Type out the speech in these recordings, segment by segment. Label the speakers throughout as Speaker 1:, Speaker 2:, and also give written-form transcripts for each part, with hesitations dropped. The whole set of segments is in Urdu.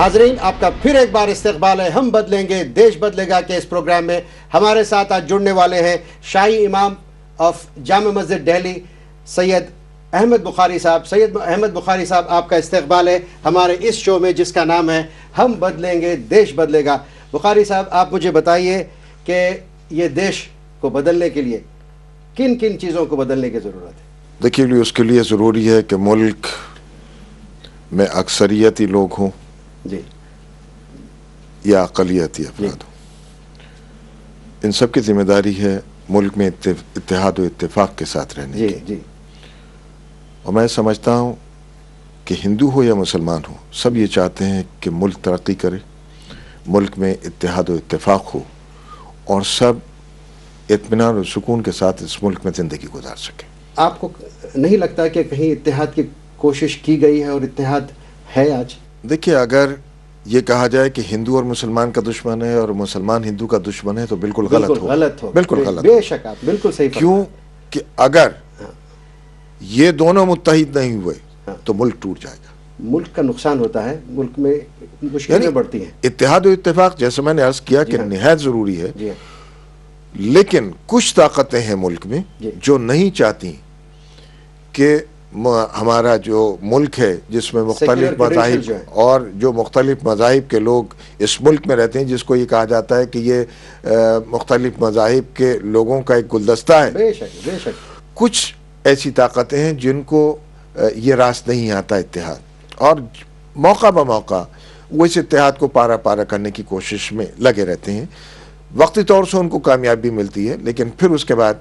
Speaker 1: ناظرین، آپ کا پھر ایک بار استقبال ہے ہم بدلیں گے دیش بدلے گا کے اس پروگرام میں. ہمارے ساتھ آج جڑنے والے ہیں شاہی امام آف جامع مسجد دہلی سید احمد بخاری صاحب. سید احمد بخاری صاحب، آپ کا استقبال ہے ہمارے اس شو میں جس کا نام ہے ہم بدلیں گے دیش بدلے گا. بخاری صاحب، آپ مجھے بتائیے کہ یہ دیش کو بدلنے کے لیے کن کن چیزوں کو بدلنے کی ضرورت ہے؟
Speaker 2: دیکھیے، اس کے لیے ضروری ہے کہ ملک میں اکثریتی لوگ ہوں
Speaker 1: جی
Speaker 2: یا اقلیتی افراد ہوں. ان سب کی ذمہ داری ہے ملک میں اتحاد و اتفاق کے ساتھ رہنے کی.
Speaker 1: جی
Speaker 2: اور میں سمجھتا ہوں کہ ہندو ہو یا مسلمان ہو، سب یہ چاہتے ہیں کہ ملک ترقی کرے، ملک میں اتحاد و اتفاق ہو اور سب اطمینان و سکون کے ساتھ اس ملک میں زندگی گزار سکیں.
Speaker 1: آپ کو نہیں لگتا کہ کہیں اتحاد کی کوشش کی گئی ہے اور اتحاد ہے آج؟
Speaker 2: دیکھیے، اگر یہ کہا جائے کہ ہندو اور مسلمان کا دشمن ہے اور مسلمان ہندو کا دشمن ہے تو بالکل غلط ہو. بالکل غلط.
Speaker 1: بے شک آپ بالکل صحیح.
Speaker 2: کیوں کہ اگر یہ دونوں متحد نہیں ہوئے تو ملک ٹوٹ جائے گا،
Speaker 1: ملک کا نقصان ہوتا ہے، ملک میں مشکلیں بڑھتی ہیں.
Speaker 2: اتحاد و اتفاق جیسے میں نے عرض کیا کہ نہایت ضروری ہے، لیکن کچھ طاقتیں ہیں ملک میں جو نہیں چاہتی کہ ہمارا جو ملک ہے جس میں مختلف مذاہب اور جو مختلف مذاہب کے لوگ اس ملک میں رہتے ہیں، جس کو یہ کہا جاتا ہے کہ یہ مختلف مذاہب کے لوگوں کا ایک گلدستہ ہے.
Speaker 1: بے شک بے شک.
Speaker 2: کچھ ایسی طاقتیں ہیں جن کو یہ راست نہیں آتا اتحاد، اور موقع بموقع وہ اس اتحاد کو پارا پارا کرنے کی کوشش میں لگے رہتے ہیں. وقتی طور سے ان کو کامیابی ملتی ہے، لیکن پھر اس کے بعد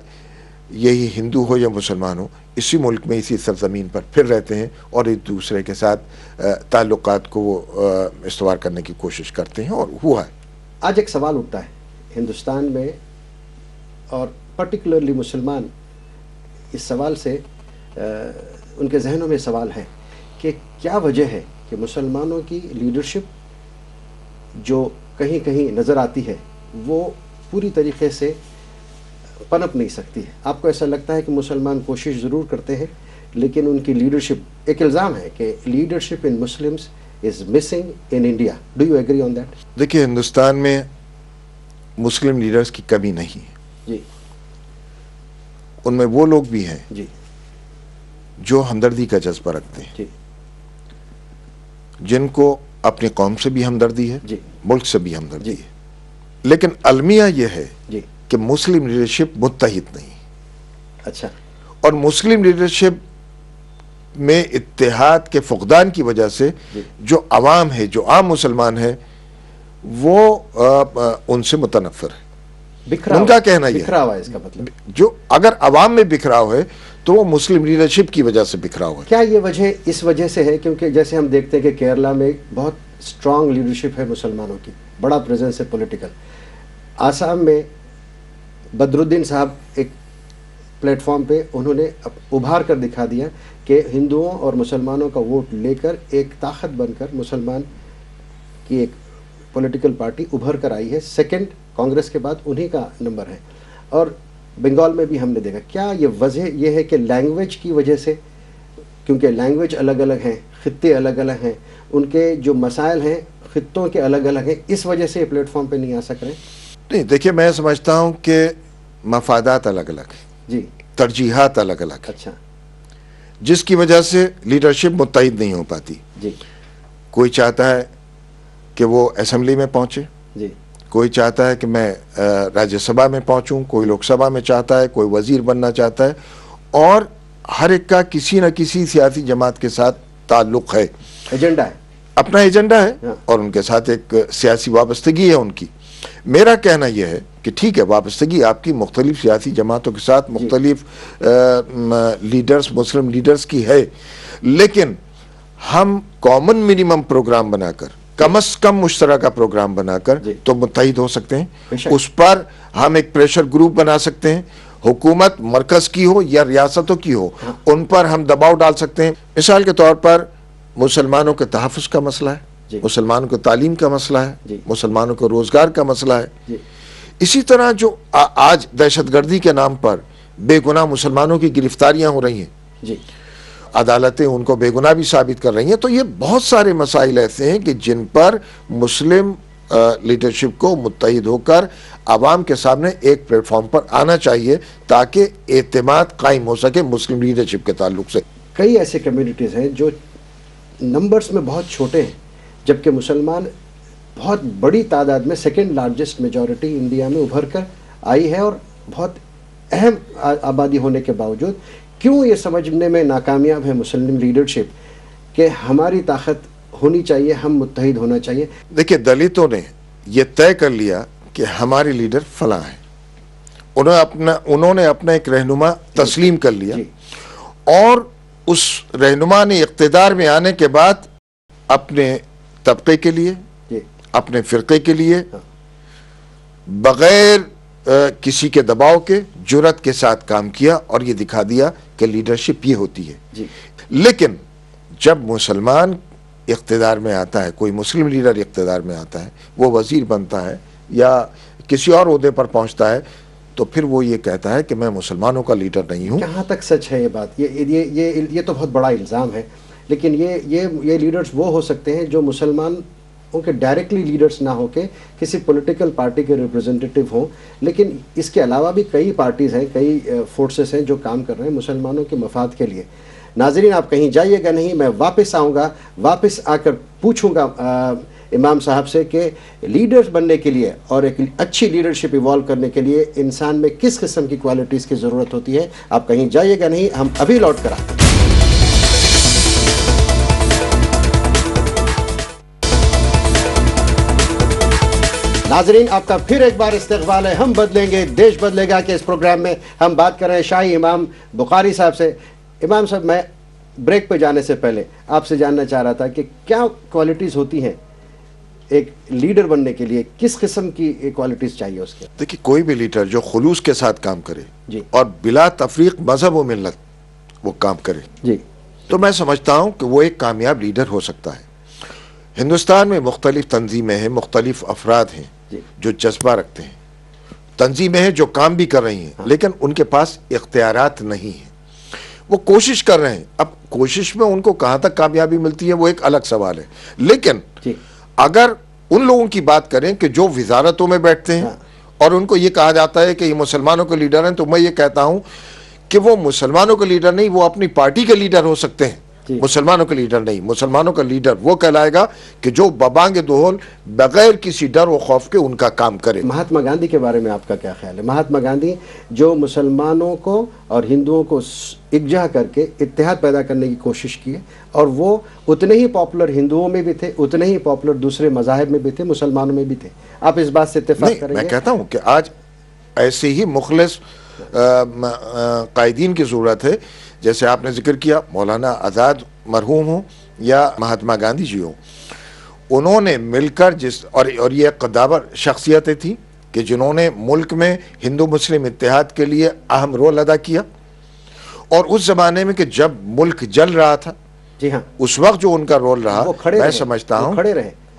Speaker 2: یہی ہندو ہو یا مسلمان ہو اسی ملک میں اسی سرزمین پر پھر رہتے ہیں اور ایک دوسرے کے ساتھ تعلقات کو وہ استوار کرنے کی کوشش کرتے ہیں، اور ہوا ہے.
Speaker 1: آج ایک سوال اٹھتا ہے ہندوستان میں اور پرٹیکولرلی مسلمان اس سوال سے ان کے ذہنوں میں سوال ہے کہ کیا وجہ ہے کہ مسلمانوں کی لیڈرشپ جو کہیں کہیں نظر آتی ہے وہ پوری طریقے سے پنپ نہیں سکتی ہے. آپ کو ایسا لگتا ہے کہ مسلمان کوشش ضرور کرتے ہیں لیکن ان کی لیڈرشپ، ایک الزام ہے کہ leadership in Muslims is missing in India. Do you agree on that?
Speaker 2: دیکھیے، ہندوستان میں مسلم لیڈرز کی کمی نہیں ہے.
Speaker 1: جی.
Speaker 2: ان میں وہ لوگ بھی ہیں
Speaker 1: جی
Speaker 2: جو ہمدردی کا جذبہ رکھتے ہیں،
Speaker 1: جی
Speaker 2: جن کو اپنی قوم سے بھی ہمدردی ہے،
Speaker 1: جی
Speaker 2: ملک سے بھی ہمدردی ہے. لیکن المیہ یہ ہے
Speaker 1: جی.
Speaker 2: کہ مسلم لیڈرشپ متحد نہیں.
Speaker 1: اچھا.
Speaker 2: اور مسلم لیڈرشپ میں اتحاد کے فقدان کی وجہ سے جو عوام ہے، جو عام مسلمان ہے، وہ ان سے متنفر ہے. ان کا کہنا یہ
Speaker 1: بکھراوا ہے اس کا مطلب.
Speaker 2: جو اگر عوام میں بکھراؤ ہے تو وہ مسلم لیڈرشپ کی وجہ سے بکھراؤ ہے.
Speaker 1: کیا یہ وجہ اس وجہ سے ہے کیونکہ جیسے ہم دیکھتے ہیں کہ کیرلا میں بہت اسٹرانگ لیڈرشپ ہے مسلمانوں کی، بڑا پریزنس ہے پولیٹیکل. آسام میں بدرالدین صاحب ایک پلیٹ فارم پہ انہوں نے ابھار کر دکھا دیا کہ ہندوؤں اور مسلمانوں کا ووٹ لے کر ایک طاقت بن کر مسلمان کی ایک پولیٹیکل پارٹی ابھر کر آئی ہے. سیکنڈ کانگریس کے بعد انہی کا نمبر ہے. اور بنگال میں بھی ہم نے دیکھا. کیا یہ وجہ یہ ہے کہ لینگویج کی وجہ سے، کیونکہ لینگویج الگ الگ ہیں، خطے الگ الگ ہیں، ان کے جو مسائل ہیں خطوں کے الگ الگ ہیں، اس وجہ سے یہ پلیٹ فارم پہ نہیں آ سک رہے؟
Speaker 2: نہیں، دیکھیے، میں سمجھتا ہوں کہ مفادات الگ الگ ہیں،
Speaker 1: جی.
Speaker 2: ترجیحات الگ الگ ہیں،
Speaker 1: اچھا. جس
Speaker 2: کی وجہ سے لیڈرشپ متحد نہیں ہو پاتی.
Speaker 1: جی
Speaker 2: کوئی چاہتا ہے کہ وہ اسمبلی میں پہنچے،
Speaker 1: جی.
Speaker 2: کوئی چاہتا ہے کہ میں راجیہ سبھا میں پہنچوں، کوئی لوک سبھا میں چاہتا ہے، کوئی وزیر بننا چاہتا ہے، اور ہر ایک کا کسی نہ کسی سیاسی جماعت کے ساتھ تعلق ہے،
Speaker 1: ایجنڈا ہے،
Speaker 2: اپنا ایجنڈا ہے، اور ان کے ساتھ ایک سیاسی وابستگی ہے ان کی. میرا کہنا یہ ہے کہ ٹھیک ہے، وابستگی آپ کی مختلف سیاسی جماعتوں کے ساتھ مختلف لیڈرز، مسلم لیڈرز کی ہے، لیکن ہم کامن منیمم پروگرام بنا کر، کم از کم مشترکہ پروگرام بنا کر تو متحد ہو سکتے ہیں. اس پر ہم ایک پریشر گروپ بنا سکتے ہیں، حکومت مرکز کی ہو یا ریاستوں کی ہو، ان پر ہم دباؤ ڈال سکتے ہیں. مثال کے طور پر مسلمانوں کے تحفظ کا مسئلہ ہے، مسلمانوں کو تعلیم کا مسئلہ ہے، مسلمانوں کو روزگار کا مسئلہ ہے. اسی طرح جو آج دہشت گردی کے نام پر بے گناہ مسلمانوں کی گرفتاریاں ہو رہی ہیں، عدالتیں ان کو بے گناہ بھی ثابت کر رہی ہیں. تو یہ بہت سارے مسائل ایسے ہیں کہ جن پر مسلم لیڈرشپ کو متحد ہو کر عوام کے سامنے ایک پلیٹ فارم پر آنا چاہیے تاکہ اعتماد قائم ہو سکے مسلم لیڈرشپ کے تعلق سے.
Speaker 1: کئی ایسے کمیونٹیز ہیں جو نمبرز میں بہت چھوٹے ہیں جبکہ مسلمان بہت بڑی تعداد میں سیکنڈ لارجسٹ میجورٹی انڈیا میں ابھر کر آئی ہے اور بہت اہم آبادی ہونے کے باوجود کیوں یہ سمجھنے میں ناکامیاب ہے مسلم لیڈرشپ کہ ہماری طاقت ہونی چاہیے, ہم متحد ہونا چاہیے.
Speaker 2: دیکھیں دلتوں نے یہ طے کر لیا کہ ہمارے لیڈر فلاں ہیں, انہوں نے اپنا ایک رہنما تسلیم کر لیا اور اس رہنما نے اقتدار میں آنے کے بعد اپنے طبقے کے لیے, اپنے فرقے کے لیے بغیر کسی کے دباؤ کے جرات کے ساتھ کام کیا اور یہ دکھا دیا کہ لیڈرشپ یہ ہوتی ہے. لیکن جب مسلمان اقتدار میں آتا ہے, کوئی مسلم لیڈر اقتدار میں آتا ہے, وہ وزیر بنتا ہے یا کسی اور عہدے پر پہنچتا ہے, تو پھر وہ یہ کہتا ہے کہ میں مسلمانوں کا لیڈر نہیں ہوں.
Speaker 1: کہاں تک سچ ہے یہ بات؟ یہ تو بہت بڑا الزام ہے, لیکن یہ لیڈرز وہ ہو سکتے ہیں جو مسلمان ان کے ڈائریکٹلی لیڈرز نہ ہو کے کسی پولیٹیکل پارٹی کے ریپرزنٹیٹیو ہوں, لیکن اس کے علاوہ بھی کئی پارٹیز ہیں, کئی فورسز ہیں جو کام کر رہے ہیں مسلمانوں کے مفاد کے لیے. ناظرین آپ کہیں جائیے گا نہیں, میں واپس آؤں گا, واپس آ کر پوچھوں گا امام صاحب سے کہ لیڈرز بننے کے لیے اور ایک اچھی لیڈرشپ ایوالو کرنے کے لیے انسان میں کس قسم کی کوالٹیز کی ضرورت ہوتی ہے. آپ کہیں جائیے گا نہیں, ہم ابھی لوٹ کر آتے ہیں. ناظرین آپ کا پھر ایک بار استقبال ہے. ہم بدلیں گے دیش بدلے گا کہ اس پروگرام میں ہم بات کر رہے ہیں شاہی امام بخاری صاحب سے. امام صاحب, میں بریک پہ جانے سے پہلے آپ سے جاننا چاہ رہا تھا کہ کیا کوالٹیز ہوتی ہیں ایک لیڈر بننے کے لیے, کس قسم کی کوالٹیز چاہیے اس کے؟
Speaker 2: دیکھیے کوئی بھی لیڈر جو خلوص کے ساتھ کام کرے
Speaker 1: جی,
Speaker 2: اور بلا تفریق مذہب و ملت وہ کام کرے,
Speaker 1: جی,
Speaker 2: تو میں سمجھتا ہوں کہ وہ ایک کامیاب لیڈر ہو سکتا ہے. ہندوستان میں مختلف تنظیمیں ہیں, مختلف افراد ہیں جو جذبہ رکھتے ہیں, تنظیمیں ہیں جو کام بھی کر رہی ہیں لیکن ان کے پاس اختیارات نہیں ہیں. وہ کوشش کر رہے ہیں, اب کوشش میں ان کو کہاں تک کامیابی ملتی ہے وہ ایک الگ سوال ہے. لیکن اگر ان لوگوں کی بات کریں کہ جو وزارتوں میں بیٹھتے ہیں اور ان کو یہ کہا جاتا ہے کہ یہ مسلمانوں کے لیڈر ہیں, تو میں یہ کہتا ہوں کہ وہ مسلمانوں کے لیڈر نہیں, وہ اپنی پارٹی کے لیڈر ہو سکتے ہیں, مسلمانوں کا لیڈر نہیں. مسلمانوں کا لیڈر وہ کہلائے گا کہ جو ببانگ دہل بغیر کسی ڈر و خوف کے ان کا کام کرے.
Speaker 1: مہاتما گاندھی کے بارے میں آپ کا کیا خیال ہے؟ مہاتما گاندھی جو مسلمانوں کو اور ہندوؤں کو یکجا کر کے اتحاد پیدا کرنے کی کوشش کی ہے, اور وہ اتنے ہی پاپولر ہندوؤں میں بھی تھے, اتنے ہی پاپولر دوسرے مذاہب میں بھی تھے, مسلمانوں میں بھی تھے. آپ اس بات سے اتفاق کریں گے؟
Speaker 2: میں کہتا ہوں کہ آج ایسے ہی مخلص قائدین کی ضرورت ہے, جیسے آپ نے ذکر کیا مولانا آزاد مرحوم ہوں یا مہاتما گاندھی جی ہوں. انہوں نے مل کر اور یہ قداور شخصیتیں تھیں کہ جنہوں نے ملک میں ہندو مسلم اتحاد کے لیے اہم رول ادا کیا, اور اس زمانے میں کہ جب ملک جل رہا تھا,
Speaker 1: جی ہاں,
Speaker 2: اس وقت جو ان کا رول رہا میں سمجھتا ہوں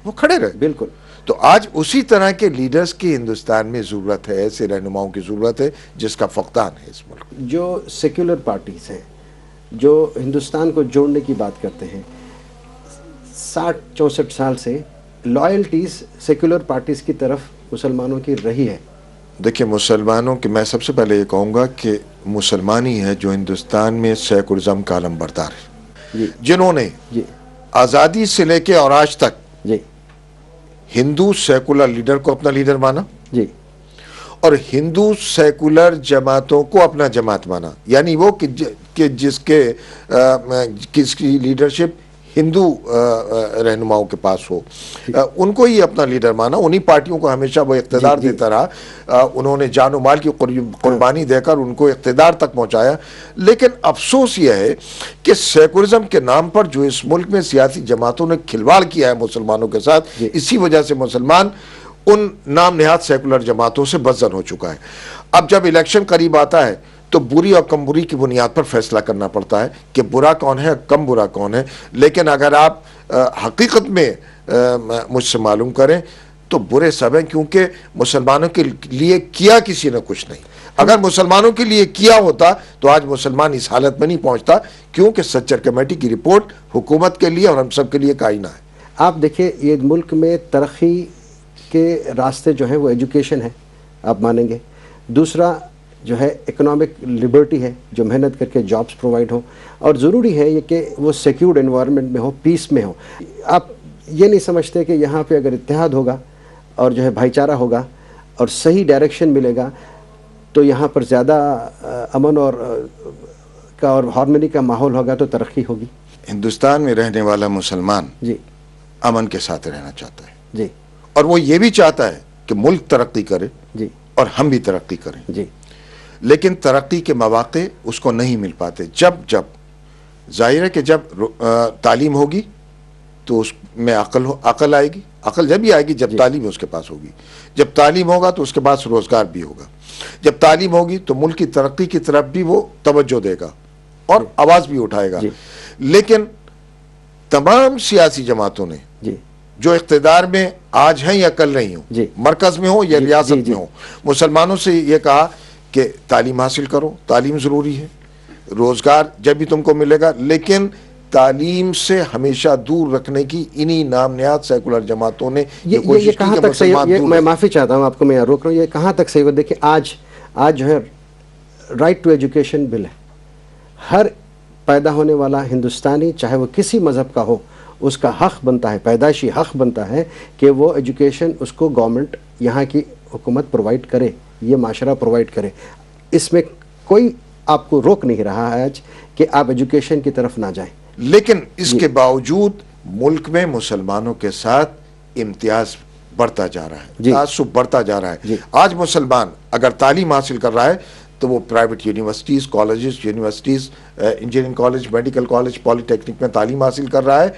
Speaker 2: وہ کھڑے رہے.
Speaker 1: بالکل.
Speaker 2: تو آج اسی طرح کے لیڈرز کی ہندوستان میں ضرورت ہے, ایسے رہنماؤں کی ضرورت ہے جس کا فقدان ہے اس ملک.
Speaker 1: جو سیکولر پارٹیز ہیں جو ہندوستان کو جوڑنے کی بات کرتے ہیں, 60-64 سال سے لائلٹیز سیکولر پارٹیز کی طرف مسلمانوں کی رہی ہے.
Speaker 2: دیکھیں مسلمانوں کے, میں سب سے پہلے یہ کہوں گا کہ مسلمان ہی ہے جو ہندوستان میں سیکولرزم کا علم بردار ہے, جنہوں نے آزادی سے لے کے اور آج تک ہندو سیکولر لیڈر کو اپنا لیڈر مانا, اور ہندو سیکولر جماعتوں کو اپنا جماعت مانا. یعنی وہ کہ جس کی لیڈرشپ ہندو رہنماؤں کے پاس ہو, ان کو ہی اپنا لیڈر مانا. انہی پارٹیوں کو ہمیشہ وہ اقتدار دیتا رہا, انہوں نے جان و مال کی قربانی دے کر ان کو اقتدار تک پہنچایا. لیکن افسوس یہ ہے کہ سیکولرزم کے نام پر جو اس ملک میں سیاسی جماعتوں نے کھلواڑ کیا ہے مسلمانوں کے ساتھ, اسی وجہ سے مسلمان ان نام نہاد سیکولر جماعتوں سے بدزن ہو چکا ہے. اب جب الیکشن قریب آتا ہے تو بری اور کم بری کی بنیاد پر فیصلہ کرنا پڑتا ہے کہ برا کون ہے, کم برا کون ہے. لیکن اگر آپ حقیقت میں مجھ سے معلوم کریں تو برے سب ہیں, کیونکہ مسلمانوں کے لیے کیا کسی نے کچھ نہیں. اگر مسلمانوں کے لیے کیا ہوتا تو آج مسلمان اس حالت میں نہیں پہنچتا، کیونکہ سچر کمیٹی کی رپورٹ حکومت کے لیے اور ہم سب کے لیے کائنہ ہے۔
Speaker 1: آپ دیکھیں یہ ملک میں ترقی کے راستے جو ہیں وہ ایجوکیشن ہے، آپ مانیں گے، دوسرا جو ہے اکنامک لبرٹی ہے، جو محنت کر کے جابس پرووائڈ ہوں، اور ضروری ہے یہ کہ وہ سیکیورڈ انوائرمنٹ میں ہو، پیس میں ہو۔ آپ یہ نہیں سمجھتے کہ یہاں پہ اگر اتحاد ہوگا اور جو ہے بھائی چارہ ہوگا اور صحیح ڈائریکشن ملے گا تو یہاں پر زیادہ امن اور ہارمونی کا ماحول ہوگا تو ترقی ہوگی۔
Speaker 2: ہندوستان میں رہنے والا مسلمان
Speaker 1: جی
Speaker 2: امن کے ساتھ رہنا چاہتا ہے،
Speaker 1: جی
Speaker 2: اور وہ یہ بھی چاہتا ہے کہ ملک ترقی کرے
Speaker 1: جی
Speaker 2: اور ہم بھی ترقی کریں،
Speaker 1: جی
Speaker 2: لیکن ترقی کے مواقع اس کو نہیں مل پاتے۔ جب ظاہر ہے کہ جب تعلیم ہوگی تو اس میں عقل آئے گی، عقل جب ہی آئے گی جب تعلیم اس کے پاس ہوگی، جب تعلیم ہوگا تو اس کے پاس روزگار بھی ہوگا، جب تعلیم ہوگی تو ملک کی ترقی کی طرف بھی وہ توجہ دے گا اور آواز بھی اٹھائے گا۔ لیکن تمام سیاسی جماعتوں نے جو اقتدار میں آج ہیں یا کل نہیں ہوں، مرکز میں ہوں یا ریاست میں ہوں، مسلمانوں سے یہ کہا کہ تعلیم حاصل کرو، تعلیم ضروری ہے، روزگار جب بھی تم کو ملے گا، لیکن تعلیم سے ہمیشہ دور رکھنے کی انہی نام نہاد سیکولر جماعتوں نے یہ کوشش کی
Speaker 1: کہاں
Speaker 2: کہ
Speaker 1: تک صحیح،
Speaker 2: مسلمان
Speaker 1: یہ
Speaker 2: دور
Speaker 1: میں
Speaker 2: رہیں۔
Speaker 1: معافی چاہتا ہوں، آپ کو میں یہاں روک رہا ہوں، یہ کہاں تک صحیح ہو؟ دیکھیں آج جو ہے رائٹ ٹو ایجوکیشن بل ہے، ہر پیدا ہونے والا ہندوستانی چاہے وہ کسی مذہب کا ہو اس کا حق بنتا ہے، پیدائشی حق بنتا ہے کہ وہ ایجوکیشن اس کو گورنمنٹ یہاں کی حکومت پرووائڈ کرے، یہ معاشرہ پرووائڈ کرے۔ اس میں کوئی آپ کو روک نہیں رہا ہے آج کہ آپ ایجوکیشن کی طرف نہ جائیں،
Speaker 2: لیکن اس کے باوجود ملک میں مسلمانوں کے ساتھ امتیاز بڑھتا جا رہا ہے، تعصب بڑھتا جا رہا ہے۔ آج مسلمان اگر تعلیم حاصل کر رہا ہے تو وہ private universities, colleges, universities, engineering college, medical college, polytechnic میں تعلیم حاصل کر رہا ہے،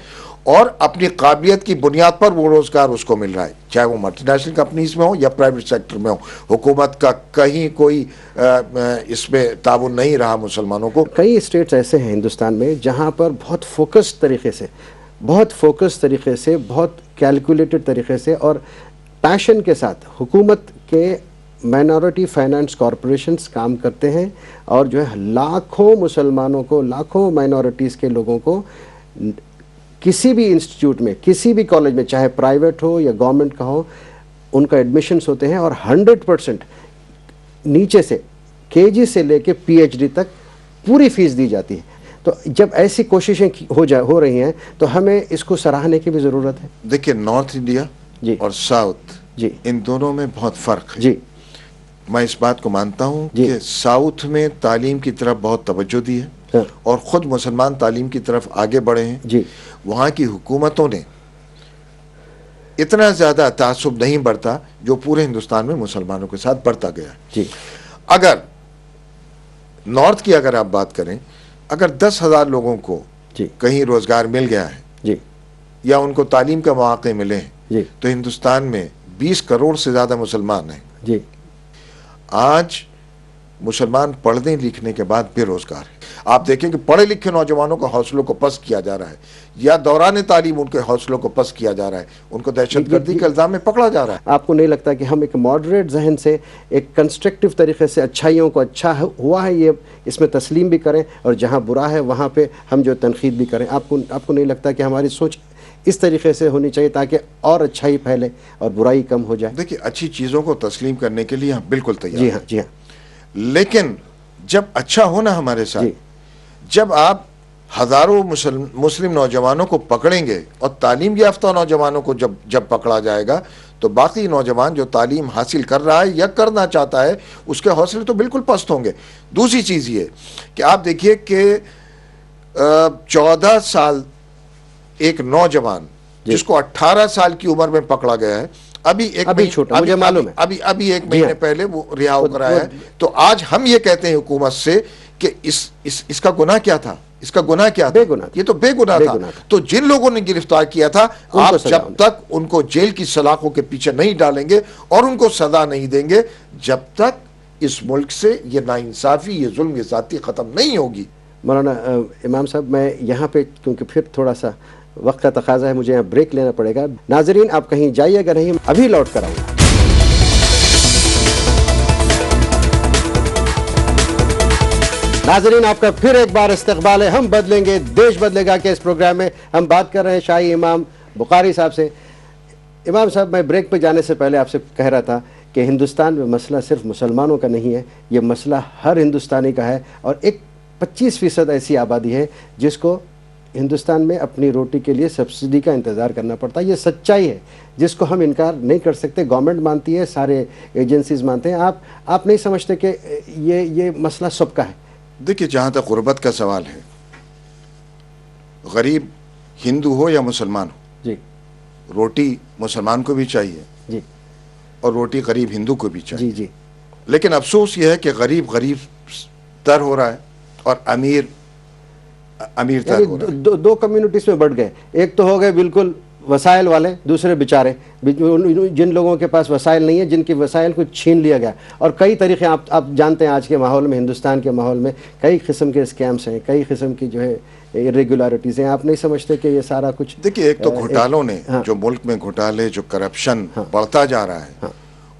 Speaker 2: اور اپنی قابلیت کی بنیاد پر وہ روزگار اس کو مل رہا ہے، چاہے وہ ملٹی نیشنل کمپنیز میں ہو یا پرائیویٹ سیکٹر میں ہو۔ حکومت کا کہیں کوئی اس میں تعاون نہیں رہا مسلمانوں کو۔
Speaker 1: کئی اسٹیٹس ایسے ہیں ہندوستان میں جہاں پر بہت فوکس طریقے سے بہت کیلکولیٹڈ طریقے سے اور پیشن کے ساتھ حکومت کے مائنورٹی فائنانس کارپوریشنز کام کرتے ہیں، اور جو ہے لاکھوں مسلمانوں کو، لاکھوں مائنورٹیز کے لوگوں کو کسی بھی انسٹیٹیوٹ میں، کسی بھی کالج میں، چاہے پرائیویٹ ہو یا گورنمنٹ کا ہو، ان کا ایڈمیشنز ہوتے ہیں، اور 100% نیچے سے KG سے لے کے PhD تک پوری فیس دی جاتی ہے۔ تو جب ایسی کوششیں ہو رہی ہیں تو ہمیں اس کو سراہنے کی بھی ضرورت ہے۔
Speaker 2: دیکھیں نارتھ انڈیا اور ساؤتھ، ان دونوں میں بہت فرق ہے۔ میں اس بات کو مانتا ہوں کہ ساؤتھ میں تعلیم کی طرف بہت توجہ دی ہے اور خود مسلمان تعلیم کی طرف آگے بڑھے ہیں۔ وہاں کی حکومتوں نے اتنا زیادہ تعصب نہیں برتا جو پورے ہندوستان میں مسلمانوں کے ساتھ بڑھتا گیا۔ اگر نارتھ کی اگر آپ بات کریں، اگر 10,000 لوگوں کو کہیں روزگار مل گیا ہے یا ان کو تعلیم کا مواقع ملے ہیں تو ہندوستان میں 20 کروڑ سے زیادہ مسلمان ہیں۔ آج مسلمان پڑھنے لکھنے کے بعد بے روزگار ہیں۔ آپ دیکھیں کہ پڑھے لکھے نوجوانوں کو حوصلوں کو پست کیا جا رہا ہے، یا دوران تعلیم ان کے حوصلوں کو پست کیا جا رہا ہے، ان کو دہشت گردی کے الزام میں پکڑا جا رہا ہے۔
Speaker 1: آپ کو نہیں لگتا کہ ہم ایک ماڈریٹ ذہن سے، ایک کنسٹرکٹیو طریقے سے اچھائیوں کو اچھا ہوا ہے یہ اس میں تسلیم بھی کریں، اور جہاں برا ہے وہاں پہ ہم جو تنقید بھی کریں؟ آپ کو نہیں لگتا کہ ہماری سوچ اس طریقے سے ہونی چاہیے تاکہ اور اچھائی پھیلے اور برائی کم ہو جائے؟
Speaker 2: دیکھیے اچھی چیزوں کو تسلیم کرنے کے لیے ہم بالکل تیار ہیں،
Speaker 1: جی ہاں،
Speaker 2: لیکن جب اچھا ہونا ہمارے ساتھ، جب آپ ہزاروں مسلم نوجوانوں کو پکڑیں گے اور تعلیم یافتہ نوجوانوں کو جب پکڑا جائے گا تو باقی نوجوان جو تعلیم حاصل کر رہا ہے یا کرنا چاہتا ہے اس کے حوصلے تو بالکل پست ہوں گے۔ دوسری چیز یہ کہ آپ دیکھیے کہ 14 سال ایک نوجوان جس کو 18 سال کی عمر میں پکڑا گیا ہے، ابھی ایک مہینے پہلے وہ رہا ہو کر آیا ہے، تو آج ہم یہ کہتے ہیں حکومت سے کہ اس کا گناہ کیا تھا؟ اس کا گناہ کیا تھا؟ یہ تو بے گناہ تھا۔ تو جن لوگوں نے گرفتار کیا تھا، آپ جب تک ان کو جیل کی سلاخوں کے پیچھے نہیں ڈالیں گے اور ان کو سزا نہیں دیں گے، جب تک اس ملک سے یہ ناانصافی، یہ ظلم، یہ ذاتی ختم نہیں ہوگی۔
Speaker 1: مولانا امام صاحب، میں یہاں پہ کیونکہ پھر تھوڑا سا وقت کا تقاضا ہے، مجھے یہاں بریک لینا پڑے گا۔ ناظرین آپ کہیں جائیے گا نہیں، ابھی لوٹ کر آؤں گا۔ ناظرین آپ کا پھر ایک بار استقبال ہے ہم بدلیں گے دیش بدلے گا کے اس پروگرام میں ہم بات کر رہے ہیں شاہی امام بخاری صاحب سے. امام صاحب میں بریک پہ جانے سے پہلے آپ سے کہہ رہا تھا کہ ہندوستان میں مسئلہ صرف مسلمانوں کا نہیں ہے, یہ مسئلہ ہر ہندوستانی کا ہے, اور ایک 25% ایسی آبادی ہے جس کو ہندوستان میں اپنی روٹی کے لیے سبسڈی کا انتظار کرنا پڑتا ہے. یہ سچائی ہے جس کو ہم انکار نہیں کر سکتے, گورنمنٹ مانتی ہے, سارے ایجنسیز مانتے ہیں. آپ نہیں سمجھتے کہ یہ مسئلہ سب کا ہے؟
Speaker 2: دیکھیے, جہاں تک غربت کا سوال ہے, غریب ہندو ہو یا مسلمان ہو,
Speaker 1: جی
Speaker 2: روٹی مسلمان کو بھی چاہیے
Speaker 1: جی
Speaker 2: اور روٹی غریب ہندو کو بھی چاہیے.
Speaker 1: جی جی
Speaker 2: لیکن افسوس یہ ہے کہ غریب تر ہو رہا ہے اور امیر تر ہو رہا ہے.
Speaker 1: دو کمیونٹیز میں بڑھ گئے, ایک تو ہو گئے بالکل وسائل والے, دوسرے بیچارے جن لوگوں کے پاس وسائل نہیں ہے, جن کی وسائل کو چھین لیا گیا. اور کئی طریقے آپ جانتے ہیں آج کے ماحول میں, ہندوستان کے ماحول میں کئی قسم کے اسکیمز ہیں, کئی قسم کی جو ہے irregularities ہیں. آپ نہیں سمجھتے کہ یہ سارا کچھ
Speaker 2: دیکھیے, ایک تو گھوٹالوں نے جو ملک میں گھوٹالے, جو کرپشن بڑھتا جا رہا ہے,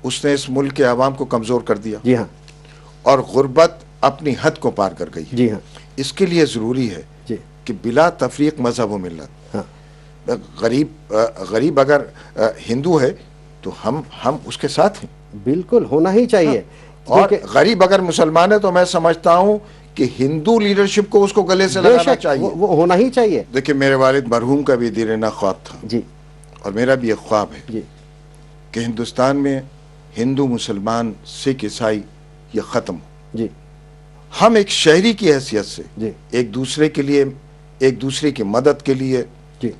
Speaker 2: اس نے اس ملک کے عوام کو کمزور کر دیا.
Speaker 1: جی ہاں.
Speaker 2: اور غربت اپنی حد کو پار کر گئی ہے.
Speaker 1: جی ہاں.
Speaker 2: اس کے لیے ضروری ہے
Speaker 1: جی
Speaker 2: کہ بلا تفریق مذہب و ملت, غریب اگر ہندو ہے تو ہم اس کے ساتھ ہیں,
Speaker 1: بالکل ہونا ہی چاہیے.
Speaker 2: اور غریب اگر مسلمان ہے تو میں سمجھتا ہوں کہ ہندو لیڈرشپ کو اس کو گلے سے لگانا چاہیے,
Speaker 1: وہ ہونا ہی چاہیے.
Speaker 2: دیکھیں, میرے والد مرحوم کا بھی دیرینہ خواب تھا,
Speaker 1: جی,
Speaker 2: اور میرا بھی ایک خواب ہے
Speaker 1: جی,
Speaker 2: کہ ہندوستان میں ہندو مسلمان سکھ عیسائی یہ ختم ہو.
Speaker 1: جی,
Speaker 2: ہم ایک شہری کی حیثیت سے
Speaker 1: جی,
Speaker 2: ایک دوسرے کے لیے, ایک دوسرے کی مدد کے لیے,
Speaker 1: جی,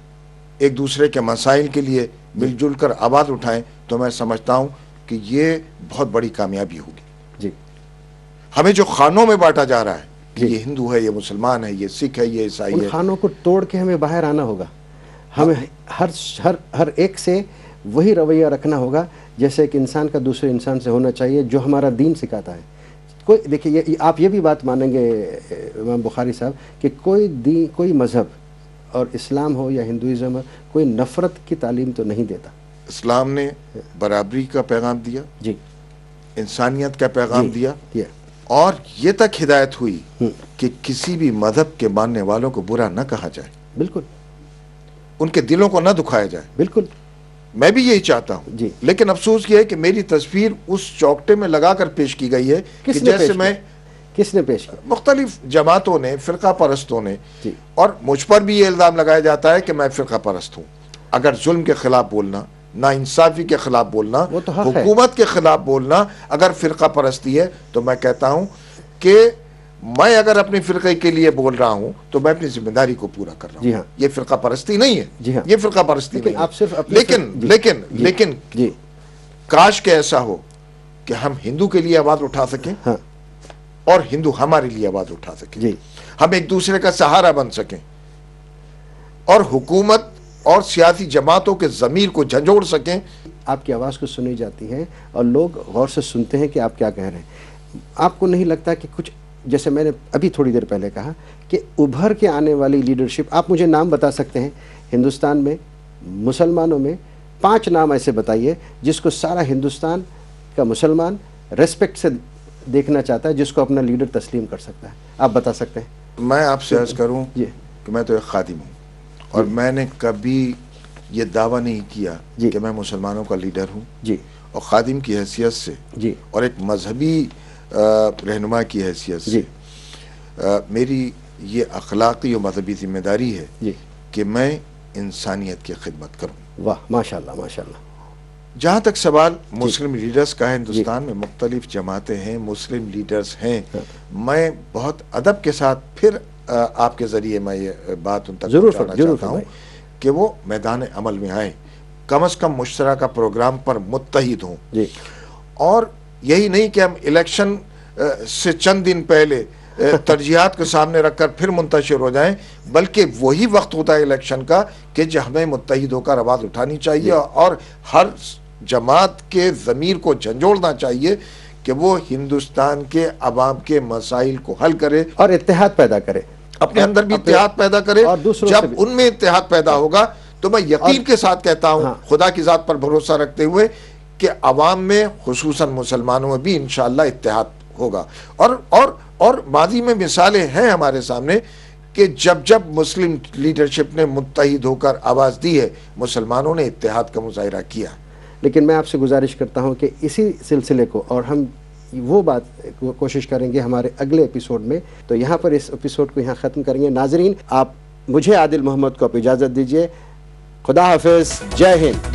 Speaker 2: ایک دوسرے کے مسائل کے لیے مل جل کر آواز اٹھائیں, تو میں سمجھتا ہوں کہ یہ بہت بڑی کامیابی ہوگی.
Speaker 1: جی.
Speaker 2: ہمیں جو خانوں میں بانٹا جا رہا ہے کہ یہ ہندو ہے, یہ مسلمان ہے, یہ سکھ ہے, یہ عیسائی ہے,
Speaker 1: ان خانوں کو توڑ کے ہمیں باہر آنا ہوگا. ہمیں ہر ایک سے وہی رویہ رکھنا ہوگا جیسے ایک انسان کا دوسرے انسان سے ہونا چاہیے, جو ہمارا دین سکھاتا ہے. دیکھیے, آپ یہ بھی بات مانیں گے امام بخاری صاحب کہ کوئی مذہب, اور اسلام ہو یا ہندوازم ہو, کوئی نفرت کی تعلیم تو نہیں دیتا.
Speaker 2: اسلام نے برابری کا پیغام دیا,
Speaker 1: جی,
Speaker 2: انسانیت کا پیغام دیا,
Speaker 1: yeah.
Speaker 2: اور یہ تک ہدایت ہوئی کہ کسی بھی مذہب کے ماننے والوں کو برا نہ کہا جائے,
Speaker 1: بالکل,
Speaker 2: ان کے دلوں کو نہ دکھایا جائے.
Speaker 1: بالکل,
Speaker 2: میں بھی یہی چاہتا ہوں.
Speaker 1: جی.
Speaker 2: لیکن افسوس یہ ہے کہ میری تصویر اس چوکٹے میں لگا کر پیش کی گئی ہے کہ جیسے میں,
Speaker 1: کس نے پیش کیا؟
Speaker 2: مختلف جماعتوں نے, فرقہ پرستوں نے,
Speaker 1: جی.
Speaker 2: اور مجھ پر بھی یہ الزام لگایا جاتا ہے کہ میں فرقہ پرست ہوں. اگر ظلم کے خلاف بولنا, ناانصافی کے خلاف بولنا, حکومت کے خلاف بولنا اگر فرقہ پرستی ہے, تو میں کہتا ہوں کہ میں اگر اپنے فرقے کے لیے بول رہا ہوں تو میں اپنی ذمہ داری کو پورا کر رہا ہوں.
Speaker 1: جی ہاں.
Speaker 2: یہ فرقہ پرستی نہیں ہے.
Speaker 1: جی ہاں.
Speaker 2: یہ فرقہ پرستی نہیں ہے. لیکن کاش کہ ایسا ہو کہ ہم ہندو کے لیے آواز اٹھا سکیں, اور ہندو ہمارے لیے آواز اٹھا سکیں, ہم ایک دوسرے کا سہارا بن سکیں, اور حکومت اور سیاسی جماعتوں کے ضمیر کو جھنجھوڑ سکیں.
Speaker 1: آپ کی آواز کو سنی جاتی ہے اور لوگ غور سے سنتے ہیں کہ آپ کیا کہہ رہے ہیں. آپ کو نہیں لگتا کہ کچھ, جیسے میں نے ابھی تھوڑی دیر پہلے کہا کہ ابھر کے آنے والی لیڈرشپ, آپ مجھے نام بتا سکتے ہیں ہندوستان میں مسلمانوں میں 5 نام ایسے بتائیے جس کو سارا ہندوستان کا مسلمان ریسپیکٹ سے دیکھنا چاہتا ہے, جس کو اپنا لیڈر تسلیم کر سکتا ہے. آپ بتا سکتے ہیں؟
Speaker 2: میں آپ سے عرض کروں کہ میں تو ایک خادم ہوں, اور میں نے کبھی یہ دعویٰ نہیں کیا کہ میں مسلمانوں کا لیڈر ہوں, اور خادم کی حیثیت سے اور ایک مذہبی رہنما کی حیثیت سے میری یہ اخلاقی و مذہبی ذمہ داری ہے کہ میں انسانیت کی خدمت کروں.
Speaker 1: واہ, ماشاءاللہ ماشاءاللہ.
Speaker 2: جہاں تک سوال مسلم لیڈرز کا ہے, ہندوستان میں مختلف جماعتیں ہیں, مسلم لیڈرز ہیں. میں بہت ادب کے ساتھ پھر آپ کے ذریعے میں یہ بات ان تک پہنچانا چاہتا ہوں کہ وہ میدان عمل میں آئیں, کم از کم مشترکہ پروگرام پر متحد ہوں. اور یہی نہیں کہ ہم الیکشن سے چند دن پہلے ترجیحات کو سامنے رکھ کر پھر منتشر ہو جائیں, بلکہ وہی وقت ہوتا ہے الیکشن کا کہ جو ہمیں متحد ہو کر آواز اٹھانی چاہیے, اور ہر جماعت کے ضمیر کو جھنجھوڑنا چاہیے کہ وہ ہندوستان کے عوام کے مسائل کو حل کرے
Speaker 1: اور اتحاد پیدا کرے,
Speaker 2: اپنے اندر بھی اتحاد پیدا کرے. جب ان میں اتحاد پیدا ہوگا تو میں یقین کے ساتھ کہتا ہوں, خدا کی ذات پر بھروسہ رکھتے ہوئے, کہ عوام میں خصوصاً مسلمانوں میں بھی انشاءاللہ اتحاد ہوگا. اور ماضی میں مثالیں ہیں ہمارے سامنے کہ جب مسلم لیڈرشپ نے متحد ہو کر آواز دی ہے، مسلمانوں نے اتحاد کا مظاہرہ کیا.
Speaker 1: لیکن میں آپ سے گزارش کرتا ہوں کہ اسی سلسلے کو، اور ہم وہ بات کوشش کریں گے ہمارے اگلے ایپیسوڈ میں، تو یہاں پر اس ایپیسوڈ کو یہاں ختم کریں گے. ناظرین، آپ مجھے عادل محمد کو اجازت دیجیے. خدا حافظ. جے ہند.